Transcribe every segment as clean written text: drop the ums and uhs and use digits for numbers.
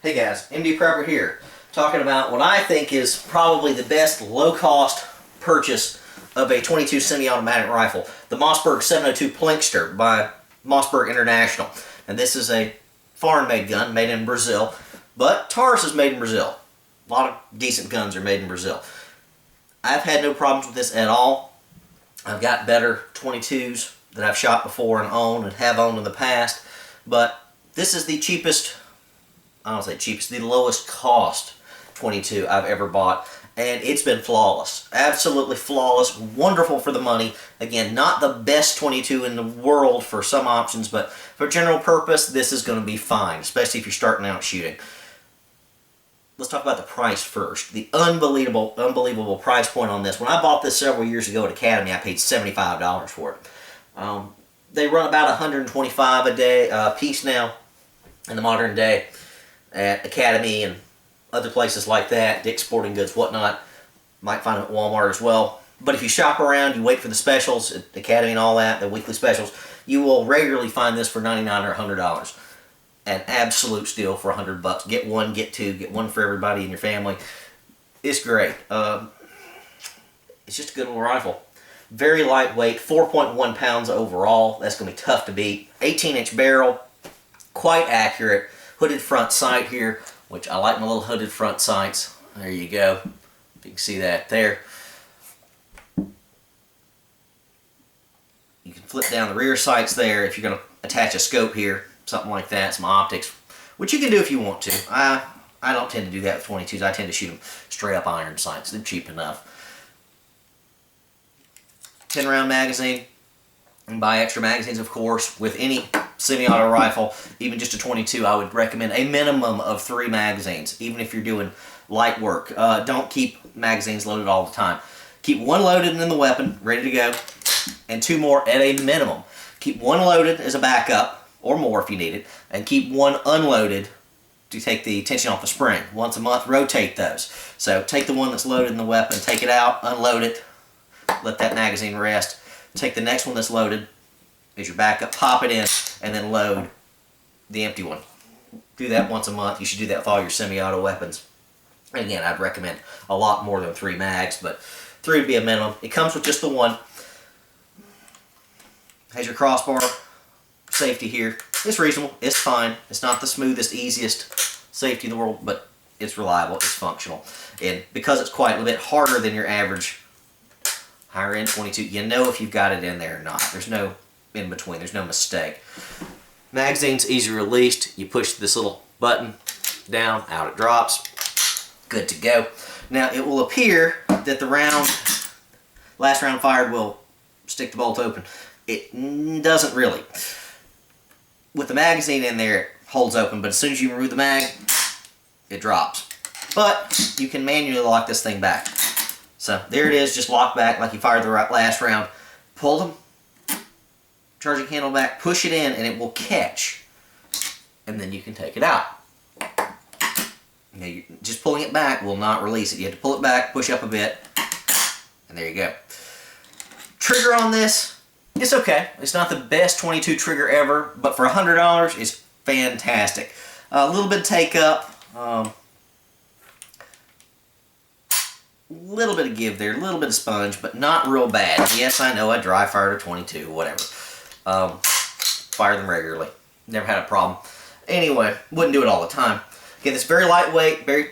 Hey guys, MD Prepper here, talking about what I think is probably the best low-cost purchase of a 22 semi-automatic rifle, the Mossberg 702 Plinkster by Mossberg International. And this is a foreign-made gun, made in Brazil, but Taurus is made in Brazil. A lot of decent guns are made in Brazil. I've had no problems with this at all. I've got better 22s that I've shot before and owned and have owned in the past, but this is the cheapest, I don't say cheapest, the lowest cost 22 I've ever bought, and it's been flawless. Absolutely flawless, wonderful for the money. Again, not the best 22 in the world for some options, but for general purpose, this is going to be fine, especially if you're starting out shooting. Let's talk about the price first. The unbelievable price point on this. When I bought this several years ago at Academy, I paid $75 for it. They run about $125 a day piece now in the modern day at Academy and other places like that, Dick's Sporting Goods, whatnot. Might find them at Walmart as well. But if you shop around, you wait for the specials at Academy and all that, the weekly specials, you will regularly find this for $99 or $100. An absolute steal for $100. Get one, get two, get one for everybody in your family. It's great. It's just a good little rifle. Very lightweight, 4.1 pounds overall. That's going to be tough to beat. 18-inch barrel, quite accurate. Hooded front sight here, which I like my little hooded front sights. There you go. If you can see that there. You can flip down the rear sights there if you're going to attach a scope here, something like that, some optics, which you can do if you want to. I don't tend to do that with 22s. I tend to shoot them straight up iron sights. They're cheap enough. 10-round magazine. And buy extra magazines, of course, with any semi-auto rifle, even just a 22, I would recommend a minimum of 3 magazines, even if you're doing light work. Don't keep magazines loaded all the time. Keep one loaded in the weapon, ready to go, and 2 more at a minimum. Keep one loaded as a backup, or more if you need it, and keep one unloaded to take the tension off the spring. Once a month, rotate those. So take the one that's loaded in the weapon, take it out, unload it, let that magazine rest. Take the next one that's loaded as your backup, pop it in, and then load the empty one. Do that once a month. You should do that with all your semi-auto weapons. Again, I'd recommend a lot more than 3 mags, but 3 would be a minimum. It comes with just the one. Has your crossbar safety here. It's reasonable. It's fine. It's not the smoothest, easiest safety in the world, but it's reliable. It's functional. And because it's quite a bit harder than your average higher end 22, you know if you've got it in there or not. There's no in between. There's no mistake. Magazine's easy released. You push this little button down, out it drops. Good to go. Now it will appear that the last round fired will stick the bolt open. It doesn't really. With the magazine in there, it holds open, but as soon as you remove the mag, it drops. But you can manually lock this thing back. So there it is, just locked back like you fired the last round. Pull them, charging handle back, push it in, and it will catch. And then you can take it out. Now, just pulling it back will not release it. You have to pull it back, push up a bit, and there you go. Trigger on this, it's okay. It's not the best 22 trigger ever, but for $100, it's fantastic. A little bit of take up. Little bit of give there, a little bit of sponge, but not real bad. Yes, I know I dry fired a 22, whatever. Fire them regularly. Never had a problem. Anyway, wouldn't do it all the time. Again, it's very lightweight, very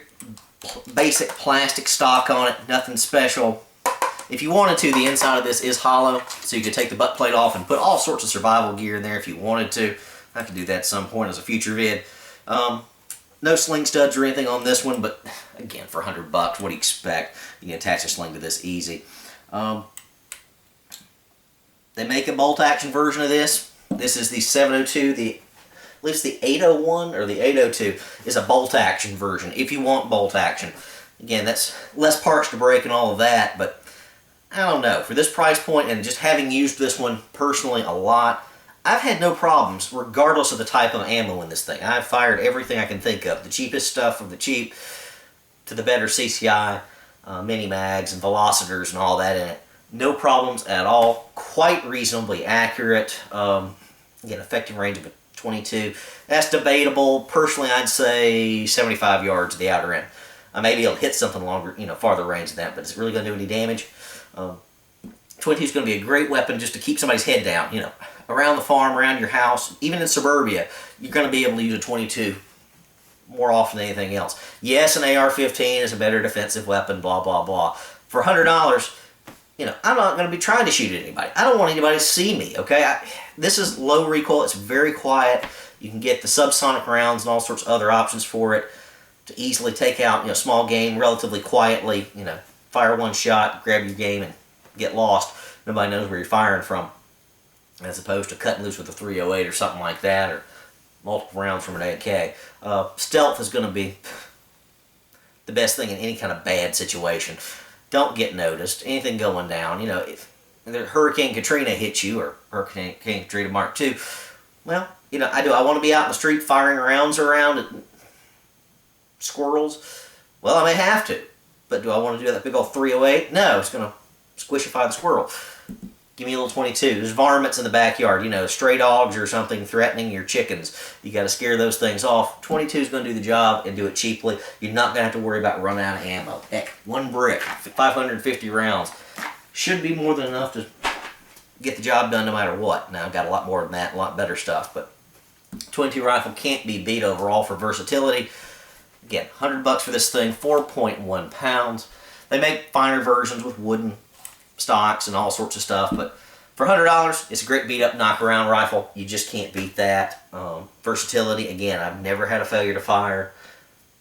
basic plastic stock on it, nothing special. If you wanted to, the inside of this is hollow, so you could take the butt plate off and put all sorts of survival gear in there if you wanted to. I could do that at some point as a future vid. No sling studs or anything on this one, but again, for $100, what do you expect? You can attach a sling to this easy. They make a bolt action version of this. This is the 702, I believe it's the 801 or the 802 is a bolt action version, if you want bolt action. Again, that's less parts to break and all of that, but I don't know. For this price point and just having used this one personally a lot, I've had no problems, regardless of the type of ammo in this thing. I've fired everything I can think of. The cheapest stuff from the cheap to the better CCI, mini mags and velocitors and all that in it. No problems at all. Quite reasonably accurate. Again, effective range of 22. That's debatable. Personally, I'd say 75 yards at the outer end. Maybe it'll hit something longer, farther range than that, but is it really going to do any damage? 22 is going to be a great weapon just to keep somebody's head down. Around the farm, around your house, even in suburbia, you're going to be able to use a 22 more often than anything else. Yes, an AR-15 is a better defensive weapon, blah, blah, blah. For $100, I'm not going to be trying to shoot at anybody. I don't want anybody to see me, okay? This is low recoil. It's very quiet. You can get the subsonic rounds and all sorts of other options for it to easily take out, small game relatively quietly. Fire one shot, grab your game, and get lost. Nobody knows where you're firing from, as opposed to cutting loose with a 308 or something like that, or multiple rounds from an AK. Stealth is going to be the best thing in any kind of bad situation. Don't get noticed. Anything going down, if Hurricane Katrina hits you, or Hurricane Katrina Mark II, well, I want to be out in the street firing rounds around at squirrels. Well, I may have to, but do I want to do that big old 308? No, it's going to squishify the squirrel. Give me a little 22. There's varmints in the backyard, stray dogs or something threatening your chickens. You got to scare those things off. 22 is going to do the job and do it cheaply. You're not going to have to worry about running out of ammo. Heck, one brick, 550 rounds, should be more than enough to get the job done no matter what. Now, I've got a lot more than that, a lot better stuff, but 22 rifle can't be beat overall for versatility. Again, $100 for this thing, 4.1 pounds. They make finer versions with wooden stocks and all sorts of stuff, but for $100, it's a great beat-up knock-around rifle. You just can't beat that. Versatility, again, I've never had a failure to fire.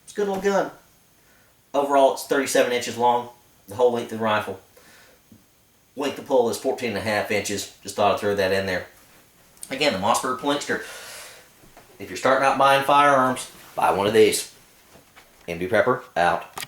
It's a good little gun. Overall, it's 37 inches long, the whole length of the rifle. Length of pull is 14.5 inches. Just thought I'd throw that in there. Again, the Mossberg Plinkster. If you're starting out buying firearms, buy one of these. MD Prepper, out.